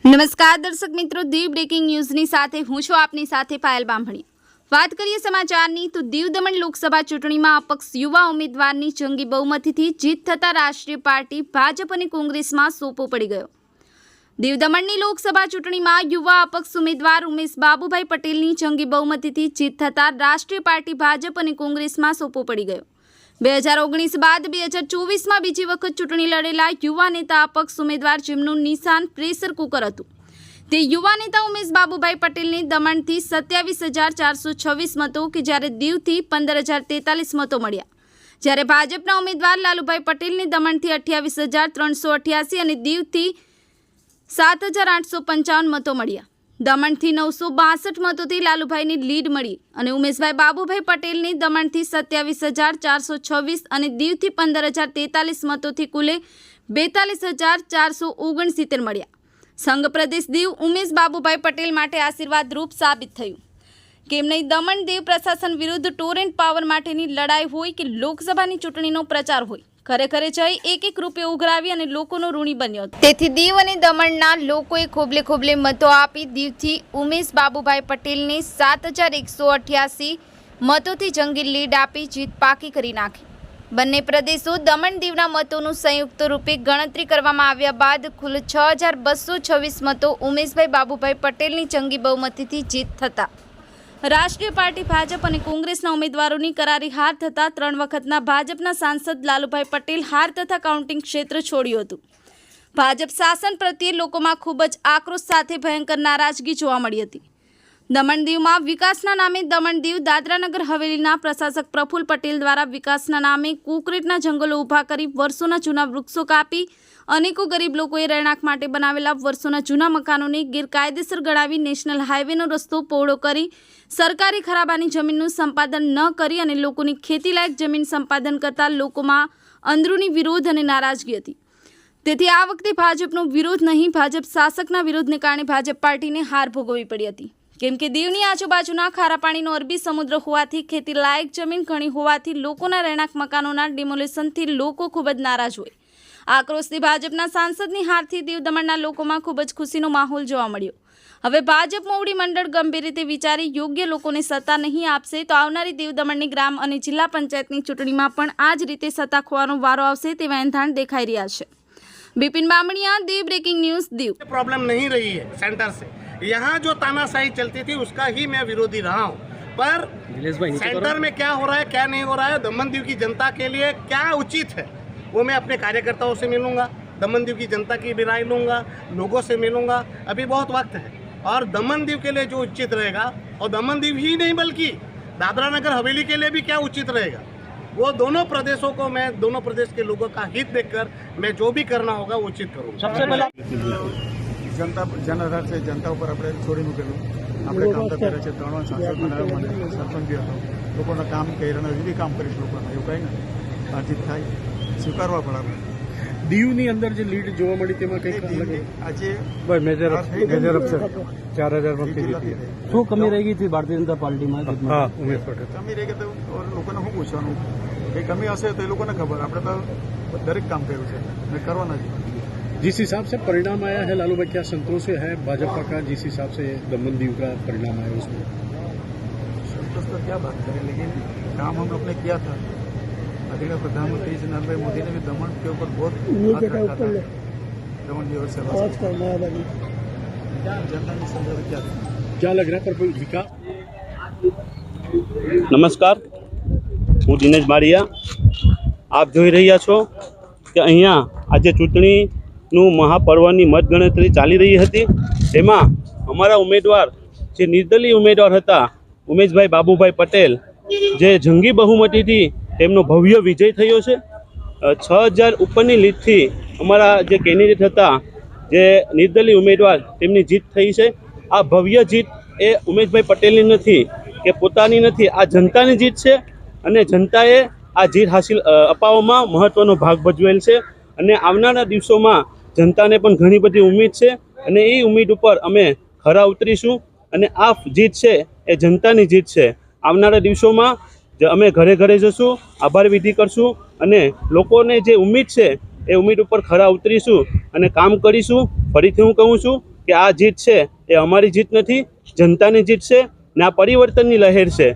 નમસ્કાર દર્શક મિત્રો, દીવ બ્રેકિંગ ન્યૂઝની સાથે હું છું આપની સાથે પાયલ બામણી। વાત કરીએ સમાચારની તો દીવ દમણ લોકસભા ચૂંટણીમાં અપક્ષ યુવા ઉમેદવારની જંગી બહુમતીથી જીત થતા રાષ્ટ્રીય પાર્ટી ભાજપ અને કોંગ્રેસમાં સોપો પડી ગયો। દીવ દમણની લોકસભા ચૂંટણીમાં યુવા અપક્ષ ઉમેદવાર ઉમેશ બાબુભાઈ પટેલની જંગી બહુમતીથી જીત થતા રાષ્ટ્રીય પાર્ટી ભાજપ અને કોંગ્રેસમાં સોપો પડી ગયો। 2019 બાદ 2024માં બીજી વખત ચૂંટણી લડેલા યુવા નેતા અપક્ષ ઉમેદવાર જેમનું નિશાન પ્રેશર કુકર હતું તે યુવા નેતા ઉમેશ બાબુભાઈ પટેલને દમણથી 27,426 મતો કે જ્યારે દીવથી 15,043 મતો મળ્યા, જ્યારે ભાજપના ઉમેદવાર લાલુભાઈ પટેલને દમણથી 28,388 અને દીવથી 7,855 મતો મળ્યા। દમણથી 962 મતોથી લાલુભાઈની લીડ મળી અને ઉમેશભાઈ બાબુભાઈ પટેલને દમણથી 27,426 અને દીવથી 15,043 મતોથી કુલે 42,469 મળ્યા। સંઘ પ્રદેશ દીવ ઉમેશ બાબુભાઈ પટેલ માટે આશીર્વાદરૂપ સાબિત થયું। કેમ નહીં, દમણ દીવ પ્રશાસન વિરુદ્ધ ટોરેન્ટ પાવર માટેની લડાઈ હોય કે લોકસભાની ચૂંટણીનો પ્રચાર હોય, ખરેખર જઈ એક રૂપિયો ઉઘરાવી અને લોકોનો ઋણી બન્યો હતો। તેથી દીવ અને દમણના લોકોએ ખોબલે ખોબલે મતો આપી દીવથી ઉમેશ બાબુભાઈ પટેલને 7,188 મતોથી જંગી લીડ આપી જીત પાકી કરી નાખી। બંને પ્રદેશો દમણ દીવના મતોનું સંયુક્ત રૂપે ગણતરી કરવામાં આવ્યા બાદ કુલ 6,226 મતો ઉમેશભાઈ બાબુભાઈ પટેલની જંગી બહુમતીથી જીત થતા રાષ્ટ્રીય પાર્ટી ભાજપ અને કોંગ્રેસના ઉમેદવારોની કરારી હાર થતાં 3 વખતના ભાજપના સાંસદ લાલુભાઈ પટેલ હાર તથા કાઉન્ટિંગ ક્ષેત્ર છોડ્યું હતું। ભાજપ શાસન પ્રત્યે લોકોમાં ખૂબ જ આક્રોશ સાથે ભયંકર નારાજગી જોવા મળી હતી। દમણ દીવમાં વિકાસના નામે દમણ દીવ દાદરાનગર હવેલીના પ્રશાસક પ્રફુલ્લ પટેલ દ્વારા વિકાસના નામે કોંક્રીટના જંગલો ઊભા કરી વર્ષોના જૂના વૃક્ષો કાપી અનેકો ગરીબ લોકોએ રહેણાંક માટે બનાવેલા વર્ષોના જૂના મકાનોને ગેરકાયદેસર ગણાવી નેશનલ હાઈવેનો રસ્તો પહોળો કરી સરકારી ખરાબાની જમીનનું સંપાદન ન કરી અને લોકોની ખેતીલાયક જમીન સંપાદન કરતા લોકોમાં અંદરૂની વિરોધ અને નારાજગી હતી। તેથી આ વખતે ભાજપનો વિરોધ નહીં, ભાજપ શાસકના વિરોધને કારણે ભાજપ પાર્ટીને હાર ભોગવવી પડી હતી। કેમ કે દીવની આજુબાજુના ખારા પાણીનો અરબી સમુદ્ર હોવાથી ખેતી લાયક જમીન ઘણી હોવાથી લોકોના રહેણાંક મકાનોના ડિમોલેશનથી લોકો ખૂબ જ નારાજ હોય। આક્રોશથી ભાજપના સાંસદની હારથી દીવ દમણના લોકોમાં ખૂબ જ ખુશીનો માહોલ જોવા મળ્યો। હવે ભાજપ મોવડી મંડળ ગંભીર રીતે વિચારી યોગ્ય લોકોને સત્તા નહીં આપશે તો આવનારી દીવ દમણની ગ્રામ અને જિલ્લા પંચાયતની ચૂંટણીમાં પણ આ જ રીતે સત્તા ખોવાનો વારો આવશે તેવા એંધાણ દેખાઈ રહ્યા છે। बिपिन बामणिया, દીવ બ્રેकिंग न्यूज દીવ। प्रॉब्लम नहीं रही है सेंटर से, यहाँ जो तानाशाही चलती थी उसका ही मैं विरोधी रहा हूँ, पर सेंटर में क्या हो रहा है क्या नहीं हो रहा है, दमन दीव की जनता के लिए क्या उचित है वो मैं अपने कार्यकर्ताओं से मिलूंगा, दमन दीव की जनता की भी राय लूँगा, लोगों से मिलूंगा। अभी बहुत वक्त है और दमन दीव के लिए जो उचित रहेगा, और दमन दीव ही नहीं बल्कि दादरा नगर हवेली के लिए भी क्या उचित रहेगा, वो दोनों प्रदेशों को मैं दोनों प्रदेश के लोगों का हित देखकर मैं जो भी करना होगा वो उचित करूँगा। सबसे पहले जनता जनाधार से जनता पर આપણે છોડી મૂકેલું, આપણે કામ કરતા રહે છે। 3 સાંસદ બનાવ્યો, મને સરપંચ બી હતો, લોકોના કામ કર્યા અને હજી કામ કરીશ લોકોના, એવું કંઈ નથી। વાતચીત થાય, સ્વીકારવા પડે આપણે। દીવની અંદર જે લીડ જોવા મળી તેમાં કંઈક આજે મેજર અપસેટ 4,000 વખતે જીતી। શું કમી રહી ગઈ હતી ભારતીય જનતા પાર્ટીમાં? હા, ઉમેશ પટેલ કમી રહી ગઈ તો લોકોને શું પૂછવાનું, કંઈ કમી હશે તો એ લોકોને ખબર, આપણે તો દરેક કામ કર્યું છે ને કરવાના છે। जिस हिसाब से परिणाम आया है लालू भाई, क्या संतोष है भाजपा का? जिस हिसाब से दमन दीव का परिणाम आया उसमें संतोष तो क्या बात करें, लेकिन काम हम लोग ने किया था। आदरणीय प्रधानमंत्री जी नरेंद्र भाई मोदी ने भी दमन के ऊपर बहुत हाथ रखा था, दमन की ओर से जनता ने समझा क्या लग रहा है पर कोई विकास? નમસ્કાર, હું દિનેશ બારિયા। આપ જોઈ રહ્યા છો કે અહીંયા આજે ચૂંટણીનું મહાપર્વની મતગણતરી ચાલી રહી હતી। એમાં અમારા ઉમેદવાર જે નિર્દલીય ઉમેદવાર હતા ઉમેશભાઈ બાબુભાઈ પટેલ, જે જંગી બહુમતીથી તેમનો ભવ્ય વિજય થયો છે। 6,000 ઉપરની લીડથી અમારા જે કેન્ડિડેટ હતા, જે નિર્દલીય ઉમેદવાર, તેમની જીત થઈ છે। આ ભવ્ય જીત એ ઉમેશભાઈ પટેલની નથી કે પોતાની નથી, આ જનતાની જીત છે અને જનતાએ આ જીત હાસિલ અપાવવામાં મહત્વનો ભાગ ભજવેલ છે। અને આવનારા દિવસોમાં જનતાને પણ ઘણી બધી ઉમ્મીદ છે અને એ ઉમ્મીદ ઉપર અમે ખરા ઉતરીશું અને આ જીત છે એ જનતાની જીત છે। આવનારા દિવસોમાં અમે ઘરે ઘરે જશું, આભાર વિધિ કરશું અને લોકોને જે ઉમ્મીદ છે એ ઉમ્મીદ ઉપર ખરા ઉતરીશું અને કામ કરીશું। ફરીથી હું કહું છું કે આ જીત છે એ અમારી જીત નથી, જનતાની જીત છે ને આ પરિવર્તનની લહેર છે.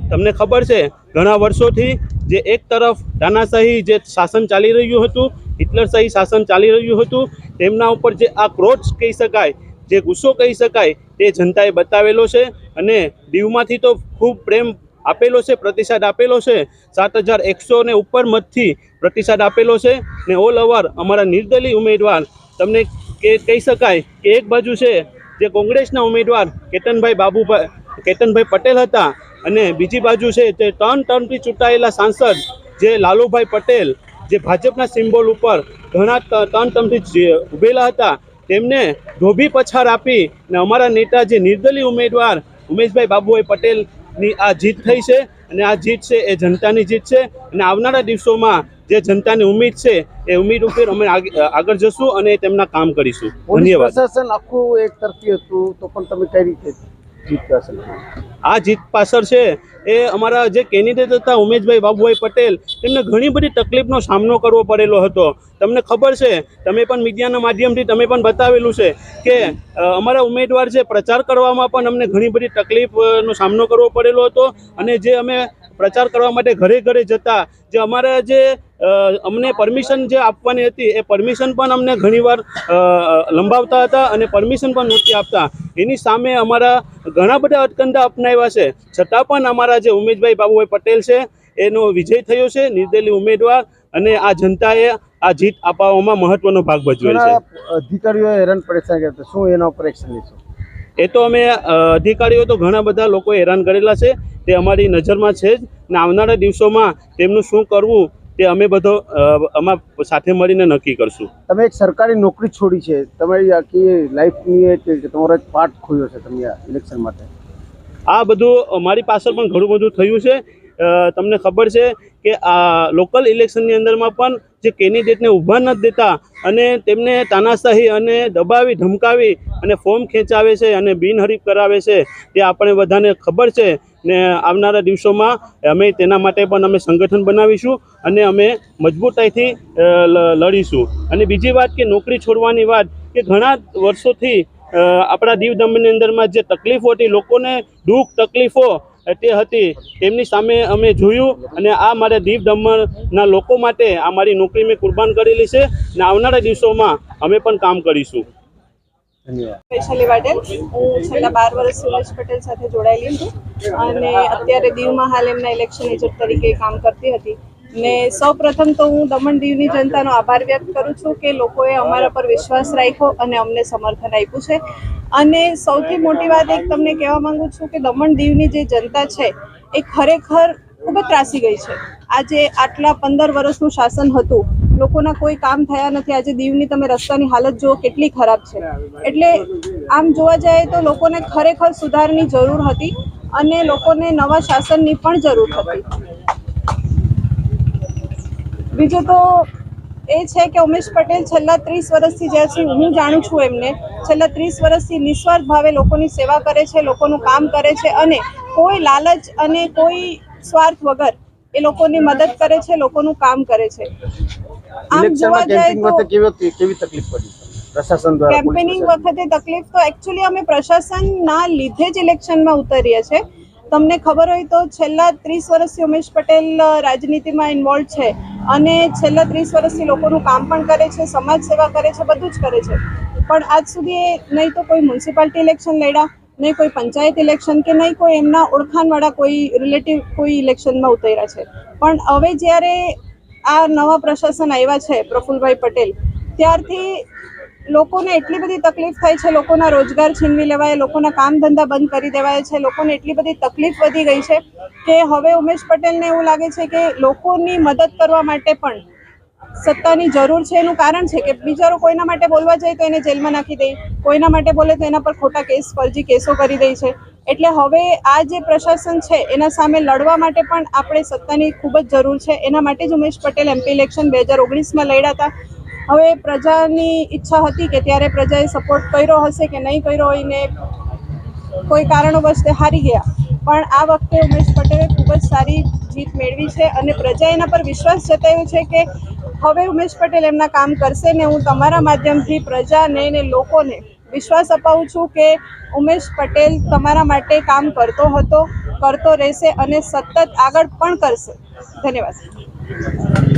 તમને ખબર છે ઘણા વર્ષોથી જે એક તરફ તાનાશાહી જે શાસન ચાલી રહ્યું હતું, હિટલરશાહી શાસન ચાલી રહ્યું હતું, તેમના ઉપર જે આ ક્રોધ કહી શકાય, જે ગુસ્સો કહી શકાય, તે જનતાએ બતાવેલો છે. અને દીવમાંથી તો ખૂબ પ્રેમ આપેલો છે, પ્રતિસાદ આપેલો છે. 7,100 ને ઉપર મતથી પ્રતિસાદ આપેલો છે. ને ઓલ ઓવર અમારા નિર્દલીય ઉમેદવાર તમને કહી શકાય કે એક બાજુ છે જે કોંગ્રેસના ઉમેદવાર કેતનભાઈ પટેલ હતા, અને બીજી બાજુ છે તે 3 ટર્મથી ચૂંટાયેલા સાંસદ જે લાલુભાઈ પટેલ, જે ભાજપના સિમ્બોલ ઉપર ઘણા 3 ટર્મથી ઉભેલા હતા, તેમને ધોબી પછાડ આપી ને અમારા નેતા જે નિર્દલીય ઉમેદવાર ઉમેશભાઈ બાબુભાઈ પટેલની આ જીત થઈ છે. અને આ જીત છે એ જનતાની જીત છે. અને આવનારા દિવસોમાં જે જનતાની ઉમ્મીદ છે એ ઉમ્મીદ ઉપર અમે આગળ જશું અને તેમના કામ કરીશું. ધન્યવાદ. પ્રશાસન આખું એક તરફી હતું તો પણ તમે કઈ રીતે જીત હાંસલ કરી? આ જીત પાછળ છે એ અમારા જે કેન્ડિડેટ હતા ઉમેશભાઈ બાબુભાઈ પટેલ, તેમને ઘણી બધી તકલીફનો સામનો કરવો પડેલો હતો. તમને ખબર છે, તમે પણ મીડિયાના માધ્યમથી તમે પણ બતાવેલું છે કે અમારા ઉમેદવાર છે પ્રચાર કરવામાં પણ અમને ઘણી બધી તકલીફનો સામનો કરવો પડેલો હતો. અને જે અમે પ્રચાર કરવા માટે ઘરે ઘરે જતા, જે અમારા જે અમને પરમિશન જે આપવાની હતી એ પરમિશન પણ અમને ઘણીવાર લંબાવતા હતા અને પરમિશન પણ નહોતી આપતા. એની સામે અમારા ઘણા બધા અટકંડા અપનાવ્યા છે, છતાં પણ અમારા જે ઉમેશભાઈ બાબુભાઈ પટેલ છે એનો વિજય થયો છે, નિર્દલીય ઉમેદવાર. અને આ જનતાએ આ જીત અપાવવામાં મહત્વનો ભાગ ભજવેલ છે. અધિકારીઓએ હેરાન પરેશાન કર્યા, શું એના ઉપર એક્શન લેશો? એ તો અમે અધિકારીઓ તો ઘણા બધા લોકો હેરાન કરેલા છે, તે અમારી નજરમાં છે જ. ને આવનારા દિવસોમાં તેમનું શું કરવું તે અમે બધો સાથે મળીને નક્કી કરશું. તમે એક સરકારી નોકરી છોડી છે, તમારી આખી લાઈફની તમારો એક પાર્ટ ખોયો છે તમે આ ઇલેક્શન માટે. આ બધું મારી પાછળ પણ ઘણું બધું થયું છે. તમને ખબર છે કે આ લોકલ ઇલેક્શનની અંદરમાં પણ જે કેન્ડિડેટને ઊભા નથી દેતા અને તેમને તાનાશાહી અને દબાવી ધમકાવી અને ફોર્મ ખેંચાવે છે અને બિનહરીફ કરાવે છે, તે આપણે બધાને ખબર છે. ને આવનારા દિવસોમાં અમે તેના માટે પણ અમે સંગઠન બનાવીશું અને અમે મજબૂતાઈથી લડીશું. અને બીજી વાત કે નોકરી છોડવાની વાત, કે ઘણા વર્ષોથી આપણા દીવ દમણની અંદરમાં જે તકલીફો હતી, લોકોને દુઃખ તકલીફો તે હતી, તેમની સામે અમે જોયું. અને આ મારા દીવ દમણના લોકો માટે આ મારી નોકરી મેં કુરબાન કરેલી છે. અને આવનારા દિવસોમાં અમે પણ કામ કરીશું. વૈશાલી વાડેલ, હું છેલ્લા 12 વર્ષથી ઉમેશ પટેલ સાથે જોડાયેલી છું અને અત્યારે દીવમાં હાલ એમના ઇલેક્શન એજન્ટ તરીકે કામ કરતી હતી. ને સૌપ્રથમ તો હું દમણ દીવની જનતાનો આભાર વ્યક્ત કરું છું કે લોકોએ અમારા પર વિશ્વાસ રાખ્યો અને અમને સમર્થન આપ્યું છે. અને સૌથી મોટી વાત એક તમને કહેવા માંગુ છું કે દમણ દીવની જે જનતા છે એ ખરેખર ખૂબ જ ત્રાસી ગઈ છે. આજે આટલા 15 વર્ષનું શાસન હતું, લોકોના કોઈ કામ થયા નથી. આજે દીવની તમે રસ્તાની હાલત જુઓ કેટલી ખરાબ છે. એટલે આમ જોવા જાય તો લોકોને ખરેખર સુધારની જરૂર હતી અને લોકોને નવા શાસનની પણ જરૂર હતી. બીજું તો એ છે કે ઉમેશ પટેલ છેલ્લા 30 વર્ષથી જ્યાંથી હું જાણું છું એમને, છેલ્લા 30 વર્ષથી નિસ્વાર્થ ભાવે લોકોની સેવા કરે છે, લોકોનું કામ કરે છે અને કોઈ લાલચ અને કોઈ સ્વાર્થ વગર એ લોકોની મદદ કરે છે, લોકોનું કામ કરે છે. આમ જોવા જાય તો કેવી તકલીફ પડી પ્રશાસન દ્વારા? કેમ્પેનિંગ વખતે તકલીફ તો એકચ્યુઅલી અમે પ્રશાસનના લીધે જ ઇલેક્શનમાં ઉતરીએ છીએ. તમને ખબર હોય તો છેલ્લા 30 વર્ષથી ઉમેશ પટેલ રાજનીતિમાં ઇન્વોલ્વ છે અને છેલ્લા 30 વર્ષથી લોકોનું કામ પણ કરે છે, સમાજ સેવા કરે છે, બધું જ કરે છે. પણ આજ સુધી નહીં તો કોઈ મ્યુનિસિપાલિટી ઇલેક્શન લડ્યા, નહીં કોઈ પંચાયત ઇલેક્શન કે નહીં કોઈ એમના ઓળખાણવાળા કોઈ રિલેટિવ કોઈ ઇલેક્શનમાં ઉતર્યા છે. પણ હવે જ્યારે આ નવા પ્રશાસન આવ્યા છે પ્રફુલભાઈ પટેલ, ત્યારથી લોકોને એટલી બધી તકલીફ થાય છે, લોકોના રોજગાર છીનવી લેવાય, લોકોના કામ ધંધા બંધ કરી દેવાય છે, લોકોને એટલી બધી તકલીફ વધી ગઈ છે કે હવે ઉમેશ પટેલને એવું લાગે છે કે લોકોની મદદ કરવા માટે પણ સત્તાની જરૂર છે. એનું કારણ છે કે બિચારો કોઈના માટે બોલવા જાય તો એને જેલમાં નાખી દે, કોઈના માટે બોલે તો એના પર ખોટા કેસ, ફરજી કેસો કરી દે છે. એટલે હવે આ જે પ્રશાસન છે એના સામે લડવા માટે પણ આપણે સત્તાની ખૂબ જ જરૂર છે. એના માટે જ ઉમેશ પટેલ MP ઇલેક્શન 2019માં લડ્યા હતા. હવે પ્રજાની ઈચ્છા હતી કે ત્યારે પ્રજાએ સપોર્ટ કર્યો હશે કે નહીં કર્યો હોય ને કોઈ કારણોવશ તે હારી ગયા. પણ આ વખતે ઉમેશ પટેલે ખૂબ જ સારી જીત મેળવી છે અને પ્રજાએ એના પર વિશ્વાસ જતાવ્યો છે કે હવે ઉમેશ પટેલ એમના કામ કરશે. ને હું તમારા માધ્યમથી પ્રજાને ને લોકોને વિશ્વાસ અપાવું છું કે ઉમેશ પટેલ તમારા માટે કામ કરતો હતો, કરતો રહેશે અને સતત આગળ પણ કરશે. ધન્યવાદ.